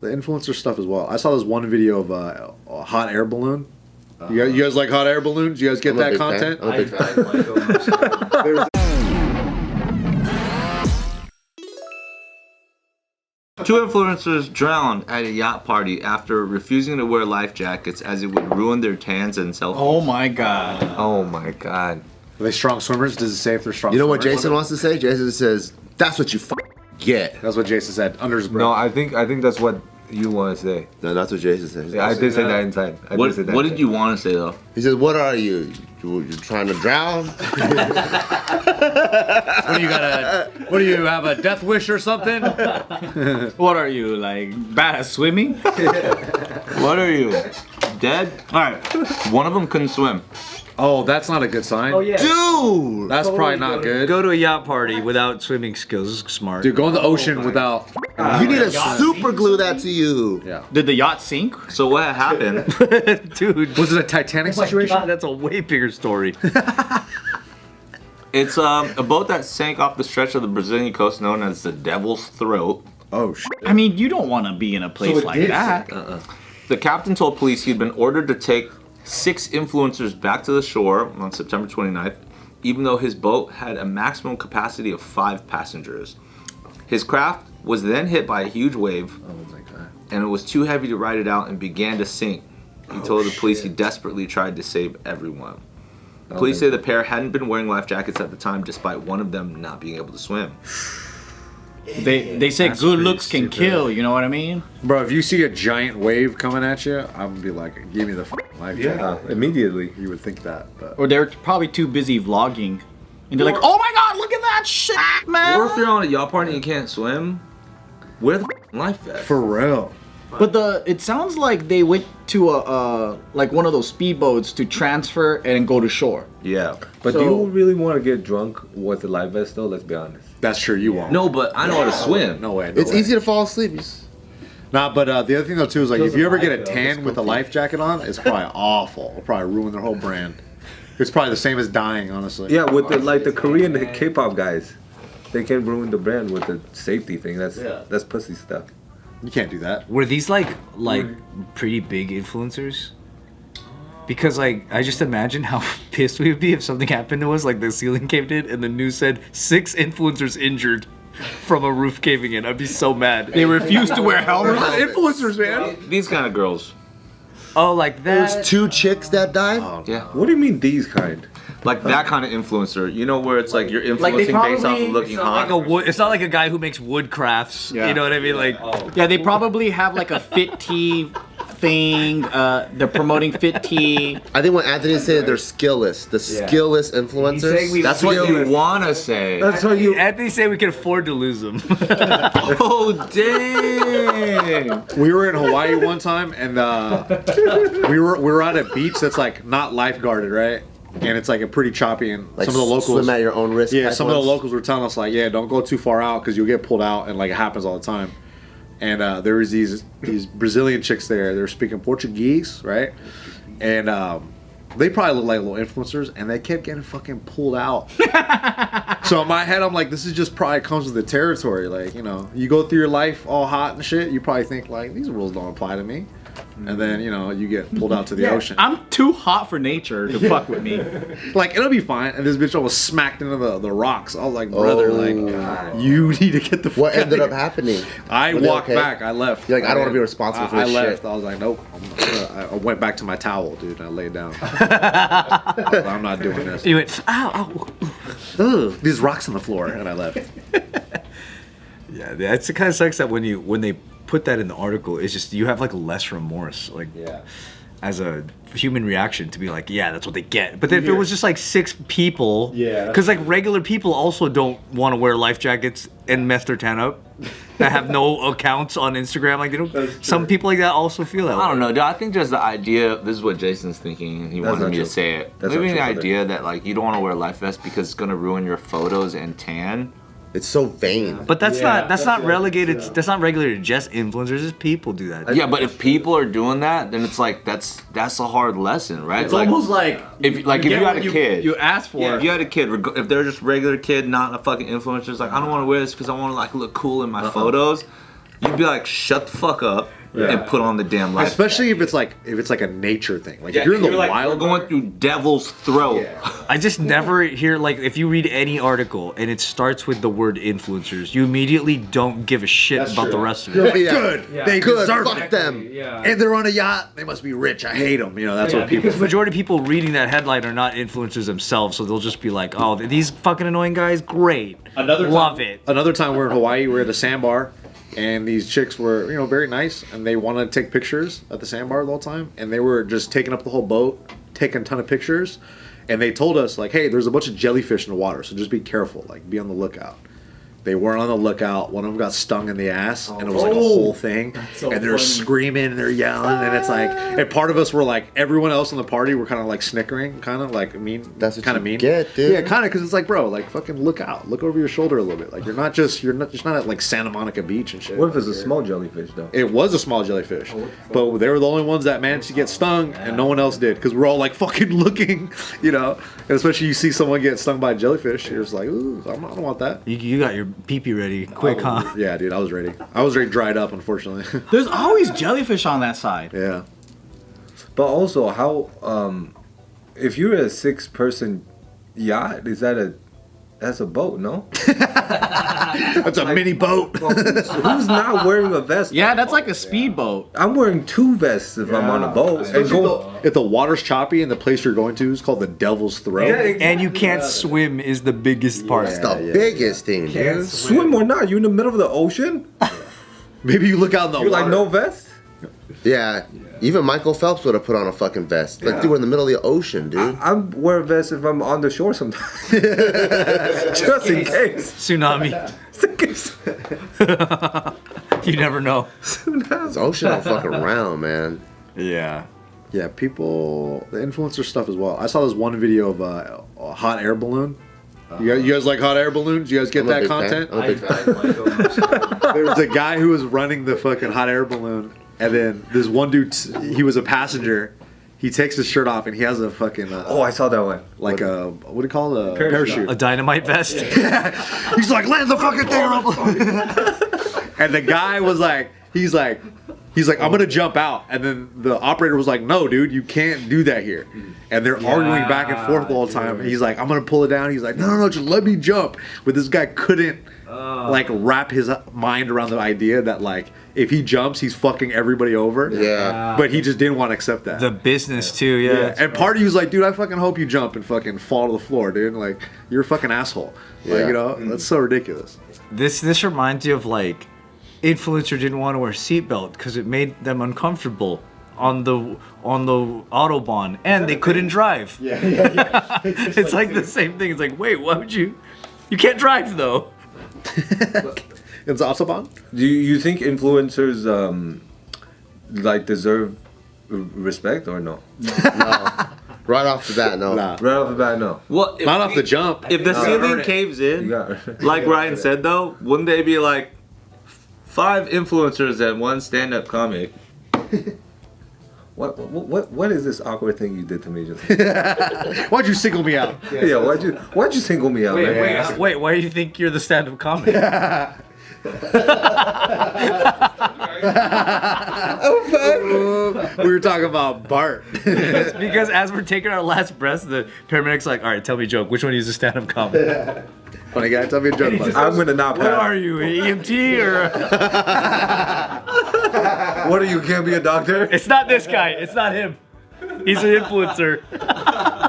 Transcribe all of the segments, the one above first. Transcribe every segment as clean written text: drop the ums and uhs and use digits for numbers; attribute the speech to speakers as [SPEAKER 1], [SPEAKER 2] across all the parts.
[SPEAKER 1] The influencer stuff as well. I saw this one video of a hot air balloon. You guys like hot air balloons? You guys get that content?
[SPEAKER 2] I like them.
[SPEAKER 3] Two influencers drowned at a yacht party after refusing to wear life jackets as it would ruin their tans and selfies.
[SPEAKER 4] Oh my god.
[SPEAKER 3] Oh my god.
[SPEAKER 1] Are they strong swimmers? Does it say if they're strong
[SPEAKER 2] You know
[SPEAKER 1] swimmers?
[SPEAKER 2] what Jason wants to say? Jason says, that's what you get.
[SPEAKER 1] That's what Jason said under his breath.
[SPEAKER 5] No, I think that's what you want to say.
[SPEAKER 2] No, that's what Jason says.
[SPEAKER 5] Yeah, I did say that inside.
[SPEAKER 3] What did you want to say though?
[SPEAKER 2] He says, what are you? You're trying to drown?
[SPEAKER 1] What do you got? What do you have, a death wish or something?
[SPEAKER 4] What are you, like, bad at swimming?
[SPEAKER 3] What are you? Dead? Alright. One of them couldn't swim.
[SPEAKER 1] Oh, that's not a good sign.
[SPEAKER 4] Oh, yeah.
[SPEAKER 2] Dude!
[SPEAKER 1] That's probably not good.
[SPEAKER 4] Go to a yacht party without swimming skills is smart.
[SPEAKER 1] Dude, go in the ocean without...
[SPEAKER 2] You need to super glue that to you.
[SPEAKER 1] Yeah.
[SPEAKER 4] Did the yacht sink?
[SPEAKER 3] So what happened?
[SPEAKER 4] Dude.
[SPEAKER 1] Was it a Titanic situation?
[SPEAKER 4] That's a way bigger story.
[SPEAKER 3] It's a boat that sank off the stretch of the Brazilian coast known as the Devil's Throat.
[SPEAKER 1] Oh, shit.
[SPEAKER 4] I mean, you don't want to be in a place like that.
[SPEAKER 3] The captain told police he'd been ordered to take 6 influencers back to the shore on September 29th, even though his boat had a maximum capacity of 5 passengers. His craft was then hit by a huge wave, and it was too heavy to ride it out and began to sink. He told the police he desperately tried to save everyone. Police say the pair hadn't been wearing life jackets at the time, despite one of them not being able to swim.
[SPEAKER 4] They say good looks can kill, you know what I mean?
[SPEAKER 1] Bro, if you see a giant wave coming at you, I'm gonna be like, give me the life jacket.
[SPEAKER 5] Yeah, immediately.
[SPEAKER 1] You would think that, but...
[SPEAKER 4] Or they're probably too busy vlogging. And they're like, oh my god, look at that shit, man!
[SPEAKER 3] Or if you're on a yacht party and you can't swim, wear the life vest.
[SPEAKER 1] For real.
[SPEAKER 4] But it sounds like they went to like one of those speedboats to transfer and go to shore.
[SPEAKER 3] Yeah.
[SPEAKER 5] But do you really want to get drunk with a life vest though? Let's be honest.
[SPEAKER 1] That's true, you won't.
[SPEAKER 3] No, but I know how to swim.
[SPEAKER 1] No way.
[SPEAKER 2] It's easy to fall asleep.
[SPEAKER 1] Nah, but the other thing though too is like, if you ever get a tan with a life jacket on, it's probably awful. It'll probably ruin their whole brand. It's probably the same as dying, honestly.
[SPEAKER 5] Yeah, with the Korean K-pop guys, they can ruin the brand with the safety thing. That's pussy stuff.
[SPEAKER 1] You can't do that.
[SPEAKER 6] Were these like pretty big influencers? Because like I just imagine how pissed we would be if something happened to us, like the ceiling caved in and the news said 6 influencers injured from a roof caving in. I'd be so mad.
[SPEAKER 4] They refuse to wear helmets.
[SPEAKER 1] Influencers, man.
[SPEAKER 3] These kind of girls.
[SPEAKER 6] Oh, like that.
[SPEAKER 2] There's 2 chicks that died?
[SPEAKER 3] Yeah.
[SPEAKER 5] What do you mean these kind?
[SPEAKER 3] Like that kind of influencer. You know where it's like you're influencing based off of looking hot.
[SPEAKER 6] It's not like a guy who makes wood crafts.
[SPEAKER 1] Yeah.
[SPEAKER 6] You know what I mean? Like,
[SPEAKER 4] Yeah, they probably have like a fit tea thing. They're promoting fit tea.
[SPEAKER 2] I think what Anthony said, they're skillless. The skillless influencers.
[SPEAKER 3] That's what you want to say.
[SPEAKER 5] That's what you.
[SPEAKER 6] Anthony said we can afford to lose them.
[SPEAKER 3] Oh, dang.
[SPEAKER 1] We were in Hawaii one time, and we were at a beach that's like not lifeguarded, right? And it's like a pretty choppy, and
[SPEAKER 2] Like
[SPEAKER 1] some of the locals
[SPEAKER 2] swim at your own risk.
[SPEAKER 1] Yeah,
[SPEAKER 2] type
[SPEAKER 1] some of the
[SPEAKER 2] ones.
[SPEAKER 1] locals were telling us like, yeah, don't go too far out because you'll get pulled out, and like it happens all the time. And there was these Brazilian chicks there. They were speaking Portuguese, right? And they probably look like little influencers, and they kept getting fucking pulled out. So in my head, I'm like, this is just probably comes with the territory. Like, you know, you go through your life all hot and shit, you probably think like, these rules don't apply to me. And then, you know, you get pulled out to the ocean.
[SPEAKER 4] I'm too hot for nature to fuck with me.
[SPEAKER 1] Like, it'll be fine. And this bitch almost smacked into the rocks. I was like, brother, like, you need to get the fuck
[SPEAKER 2] What
[SPEAKER 1] out
[SPEAKER 2] ended
[SPEAKER 1] of
[SPEAKER 2] up
[SPEAKER 1] here.
[SPEAKER 2] happening?
[SPEAKER 1] I
[SPEAKER 2] Were they
[SPEAKER 1] walked
[SPEAKER 2] okay?
[SPEAKER 1] back. I left.
[SPEAKER 2] You're like, I don't want to be responsible for
[SPEAKER 1] I
[SPEAKER 2] this
[SPEAKER 1] left.
[SPEAKER 2] shit.
[SPEAKER 1] I was like, nope. I went back to my towel, dude, and I laid down. I'm not doing this.
[SPEAKER 6] You went, ow, ow.
[SPEAKER 1] Ugh, these rocks on the floor, and I left.
[SPEAKER 6] Yeah, that's the kind of sucks that when they put that in the article, it's just you have like less remorse, like as a human reaction to be like, yeah, that's what they get. But then if it was just like 6 people, because like regular people also don't want to wear life jackets and mess their tan up, that have no accounts on Instagram, like they don't. Some people like that also feel that.
[SPEAKER 3] I don't know, dude. I think just the idea. This is what Jason's thinking, and he
[SPEAKER 5] That's
[SPEAKER 3] wanted
[SPEAKER 5] not
[SPEAKER 3] me
[SPEAKER 5] true.
[SPEAKER 3] to say it.
[SPEAKER 5] That's
[SPEAKER 3] Maybe
[SPEAKER 5] not
[SPEAKER 3] the
[SPEAKER 5] true, brother.
[SPEAKER 3] idea that like you don't want to wear a life vest because it's gonna ruin your photos and tan.
[SPEAKER 2] It's so vain.
[SPEAKER 6] But that's not relegated. That's not regulated to just influencers. Just people do that.
[SPEAKER 3] Yeah, but if people are doing that, then it's like that's a hard lesson, right?
[SPEAKER 4] It's almost like
[SPEAKER 3] if you had a kid,
[SPEAKER 4] you asked for.
[SPEAKER 3] yeah, if you had a kid, if they're just regular kid, not a fucking influencer, it's like I don't want to wear this because I want to like look cool in my photos. you'd be like, shut the fuck up and put on the damn life.
[SPEAKER 1] Especially if it's like a nature thing. Like if you're in the wild,
[SPEAKER 3] we're going through Devil's Throat.
[SPEAKER 6] I just never hear, like, if you read any article and it starts with the word influencers, you immediately don't give a shit about the rest of it.
[SPEAKER 1] Good. They deserve
[SPEAKER 2] Fuck
[SPEAKER 1] it.
[SPEAKER 2] them.
[SPEAKER 7] Yeah.
[SPEAKER 1] And they're on a yacht. They must be rich. I hate them. You know, that's what people.
[SPEAKER 6] Because the majority of people reading that headline are not influencers themselves, so they'll just be like, "Oh, these fucking annoying guys, great, love it."
[SPEAKER 1] Another time we're in Hawaii. We're at a sandbar, and these chicks were, very nice, and they wanted to take pictures at the sandbar the whole time, and they were just taking up the whole boat, taking a ton of pictures, and they told us like, "Hey, there's a bunch of jellyfish in the water, so just be careful. Like, be on the lookout." They weren't on the lookout. One of them got stung in the ass, and it was like a whole thing.
[SPEAKER 7] so
[SPEAKER 1] and they're
[SPEAKER 7] funny.
[SPEAKER 1] screaming, and they're yelling, and it's like, and part of us were like, everyone else in the party were kind of like snickering, kind of like mean.
[SPEAKER 2] That's what
[SPEAKER 1] kind of
[SPEAKER 2] you
[SPEAKER 1] mean.
[SPEAKER 2] get, dude.
[SPEAKER 1] Yeah, kind of, because it's like, bro, like fucking look out, look over your shoulder a little bit. Like you're not just at like Santa Monica Beach and shit.
[SPEAKER 5] What if it's a small jellyfish though?
[SPEAKER 1] It was a small jellyfish, but they were the only ones that managed to get stung, and no one else did, because we're all like fucking looking, And especially you see someone get stung by a jellyfish, you're just like, ooh, I don't want that.
[SPEAKER 6] You got your pee-pee ready quick, huh?
[SPEAKER 1] Yeah, dude, I was ready. I was ready dried up, unfortunately.
[SPEAKER 4] There's always jellyfish on that side.
[SPEAKER 1] Yeah.
[SPEAKER 5] But also, how if you're a 6-person yacht, that's a boat, no?
[SPEAKER 1] That's a mini boat.
[SPEAKER 5] Well, who's not wearing a vest?
[SPEAKER 4] Yeah, that's like a speedboat.
[SPEAKER 5] I'm wearing 2 vests if I'm on a boat. And
[SPEAKER 1] If the water's choppy and the place you're going to is called the Devil's Throat.
[SPEAKER 6] And you can't swim is the biggest part.
[SPEAKER 2] That's the biggest thing, dude.
[SPEAKER 5] swim or not, you're in the middle of the ocean.
[SPEAKER 1] Maybe you look out in the
[SPEAKER 5] You're
[SPEAKER 1] water.
[SPEAKER 5] like no vest.
[SPEAKER 2] Yeah. Even Michael Phelps would have put on a fucking vest. Like, dude, we're in the middle of the ocean, dude.
[SPEAKER 5] I'm wearing a vest if I'm on the shore sometimes, just in case.
[SPEAKER 6] Tsunami. You never know.
[SPEAKER 2] This ocean don't fuck around, man.
[SPEAKER 6] Yeah.
[SPEAKER 1] Yeah, people, the influencer stuff as well. I saw this one video of a hot air balloon. You guys like hot air balloons? You guys get
[SPEAKER 2] I'm a
[SPEAKER 1] that
[SPEAKER 2] big fan.
[SPEAKER 1] content?
[SPEAKER 2] I'm a big fan.
[SPEAKER 1] There was a guy who was running the fucking hot air balloon, and then this one dude, he was a passenger. He takes his shirt off and he has a fucking
[SPEAKER 5] Oh, I saw that one.
[SPEAKER 1] like a what do you call it? A parachute.
[SPEAKER 6] A dynamite vest.
[SPEAKER 1] He's like, land the fucking thing up. And the guy was like, he's like, I'm gonna jump out. And then the operator was like, no, dude, you can't do that here. And they're arguing back and forth the whole time. He's like, I'm gonna pull it down. He's like, no, just let me jump. But this guy couldn't like wrap his mind around the idea that like if he jumps, he's fucking everybody over.
[SPEAKER 2] Yeah.
[SPEAKER 1] But he just didn't want to accept that.
[SPEAKER 6] The business too, yeah.
[SPEAKER 1] And part of you was like, dude, I fucking hope you jump and fucking fall to the floor, dude. Like, you're a fucking asshole. Like,
[SPEAKER 2] Yeah.
[SPEAKER 1] that's so ridiculous.
[SPEAKER 6] This reminds you of like influencer didn't want to wear seatbelt because it made them uncomfortable on the autobahn and they couldn't drive.
[SPEAKER 1] Yeah.
[SPEAKER 6] It's like the same thing. It's like, wait, why would you? You can't drive though.
[SPEAKER 1] It's Autobahn?
[SPEAKER 5] Do you think influencers like deserve respect or no?
[SPEAKER 2] No. Right off the bat, no.
[SPEAKER 1] Nah.
[SPEAKER 5] Right off the bat, no.
[SPEAKER 3] Well, if
[SPEAKER 1] Not off the jump.
[SPEAKER 3] If the ceiling caves in,
[SPEAKER 5] You got
[SPEAKER 3] like Ryan said though, wouldn't they be like 5 influencers and 1 stand-up comic?
[SPEAKER 5] What is this awkward thing you did to me just?
[SPEAKER 1] Why'd you single me out?
[SPEAKER 5] Yeah, why'd you single me out? man?
[SPEAKER 6] Wait, why do you think you're the stand-up comic?
[SPEAKER 1] We were talking about Bart.
[SPEAKER 6] Because as we're taking our last breaths, the paramedic's like, all right, tell me a joke. Which one is a stand-up comic?
[SPEAKER 1] Funny guy, tell me a joke about it.
[SPEAKER 5] I'm gonna not
[SPEAKER 6] What
[SPEAKER 5] pass.
[SPEAKER 6] are you, an EMT or?
[SPEAKER 5] What are you? Can't be a doctor?
[SPEAKER 6] It's not this guy. It's not him. He's an influencer.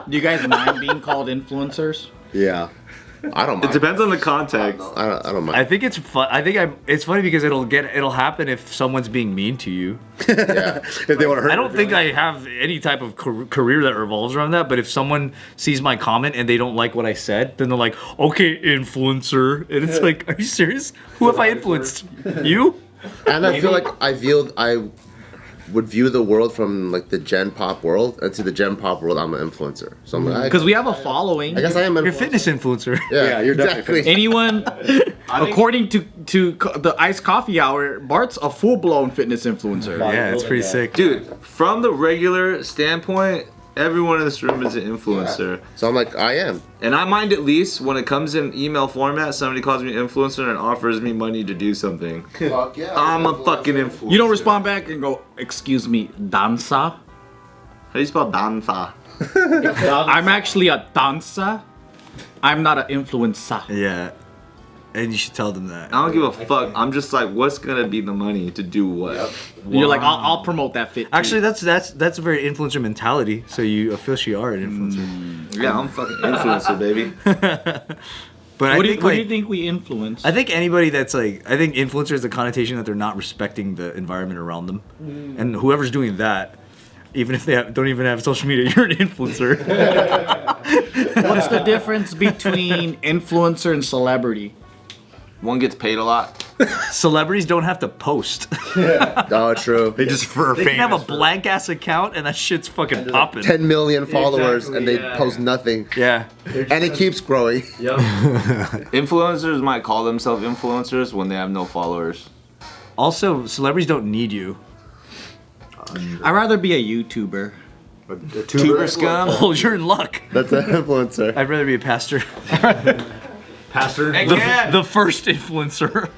[SPEAKER 4] Do you guys mind being called influencers?
[SPEAKER 1] Yeah.
[SPEAKER 2] I don't
[SPEAKER 3] It
[SPEAKER 2] mind.
[SPEAKER 3] depends on the context.
[SPEAKER 2] I don't mind.
[SPEAKER 6] I think it's fun. It's funny because it'll happen if someone's being mean to you.
[SPEAKER 1] If they want to hurt
[SPEAKER 6] I don't think I have any type of career that revolves around that. But if someone sees my comment and they don't like what I said, then they're like, "Okay, influencer," and it's like, "Are you serious? Who have I influenced? You?"
[SPEAKER 2] And I feel like I would view the world from like the Gen Pop world, and to the Gen Pop world, I'm an influencer. So I'm like,
[SPEAKER 4] Because we have a following.
[SPEAKER 2] I guess I am an
[SPEAKER 6] You're a
[SPEAKER 2] influencer.
[SPEAKER 6] fitness influencer.
[SPEAKER 1] Yeah, you're definitely
[SPEAKER 4] Anyone, according to the Iced Coffee Hour, Bart's a full-blown fitness influencer.
[SPEAKER 6] Yeah, it's pretty sick.
[SPEAKER 3] Dude, from the regular standpoint, Everyone in this room is an influencer.
[SPEAKER 2] So I'm like, I am.
[SPEAKER 3] And I mind at least when it comes in email format, somebody calls me influencer and offers me money to do something.
[SPEAKER 2] Fuck yeah.
[SPEAKER 3] I'm a fucking influencer.
[SPEAKER 4] You don't respond back and go, excuse me, dancer?
[SPEAKER 3] How do you spell danza?
[SPEAKER 4] I'm actually a dancer. I'm not an influencer.
[SPEAKER 6] Yeah. And you should tell them that.
[SPEAKER 3] I don't give a fuck. I'm just like, what's gonna be the money to do what?
[SPEAKER 4] You're like, I'll promote that fit.
[SPEAKER 6] Actually, that's a very influencer mentality. So you officially are an influencer.
[SPEAKER 3] Yeah, I'm fucking influencer, baby.
[SPEAKER 6] But
[SPEAKER 4] what
[SPEAKER 6] I
[SPEAKER 4] do
[SPEAKER 6] think
[SPEAKER 4] you think we influence?
[SPEAKER 6] I think anybody that's like, I think influencer is the connotation that they're not respecting the environment around them, and whoever's doing that, even if they don't even have social media, you're an influencer.
[SPEAKER 4] What's the difference between influencer and celebrity?
[SPEAKER 3] One gets paid a lot.
[SPEAKER 6] Celebrities don't have to post.
[SPEAKER 2] Oh, true.
[SPEAKER 6] They can have a blank ass account and that shit's fucking popping.
[SPEAKER 2] 10 million followers and they
[SPEAKER 5] yeah.
[SPEAKER 2] post nothing.
[SPEAKER 6] Yeah.
[SPEAKER 2] And it keeps growing.
[SPEAKER 3] Influencers might call themselves influencers when they have no followers.
[SPEAKER 6] Also, celebrities don't need you.
[SPEAKER 4] I'd rather be a YouTuber.
[SPEAKER 3] Tuber scum.
[SPEAKER 6] Oh, you're in luck.
[SPEAKER 2] That's an influencer.
[SPEAKER 6] I'd rather be a pastor.
[SPEAKER 5] Pastor.
[SPEAKER 3] Heck yeah.
[SPEAKER 6] The first influencer.